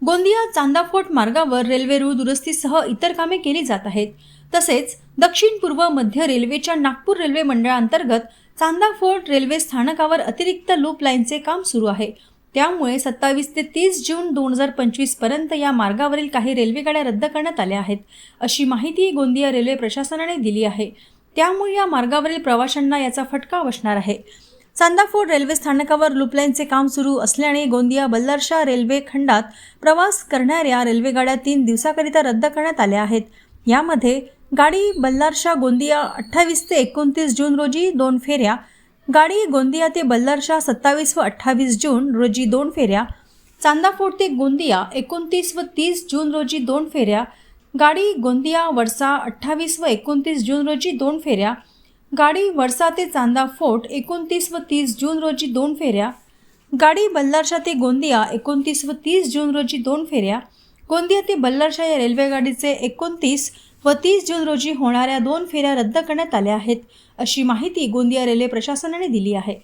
गोंदिया चांदाफोट मार्गावर रेल्वे रूळ दुरुस्तीसह इतर कामे केली जात आहेत. तसेच दक्षिण पूर्व मध्य रेल्वेच्या नागपूर रेल्वे मंडळांतर्गत चांदाफोट रेल्वे स्थानकावर अतिरिक्त लूप लाईनचे काम सुरू आहे. त्यामुळे 27 ते 30 जून 2025 पर्यंत या मार्गावरील काही रेल्वेगाड्या रद्द करण्यात आल्या आहेत, अशी माहिती गोंदिया रेल्वे प्रशासनाने दिली आहे. त्यामुळे या मार्गावरील प्रवाशांना याचा फटका बसणार आहे. चांदाफोट रेल्वे स्थानकावर लूपलाईनचे काम सुरू असल्याने गोंदिया बल्लारशाह रेल्वे खंडात प्रवास करणाऱ्या रेल्वेगाड्या 3 दिवसाकरिता रद्द करण्यात आल्या आहेत. यामध्ये गाडी बल्लारशाह गोंदिया 28 ते 29 जून रोजी 2 फेऱ्या, गाडी गोंदिया ते बल्लारशाह 27 व 28 जून रोजी 2 फेऱ्या, चांदाफोट ते गोंदिया 29 व 30 जून रोजी 2 फेऱ्या, गाडी गोंदिया वडसा 28 व 29 जून रोजी 2 फेऱ्या, गाडी वडसा ते चांदाफोट 29 व 30 जून रोजी 2 फेऱ्या, गाडी बल्लारशाह ते गोंदिया 29 व 30 जून रोजी 2 फेऱ्या, गोंदिया ते बल्लारशाह या रेल्वेगाडीचे 29 व 30 जून रोजी होणाऱ्या 2 फेऱ्या रद्द करण्यात आल्या आहेत, अशी माहिती गोंदिया रेल्वे प्रशासनाने दिली आहे.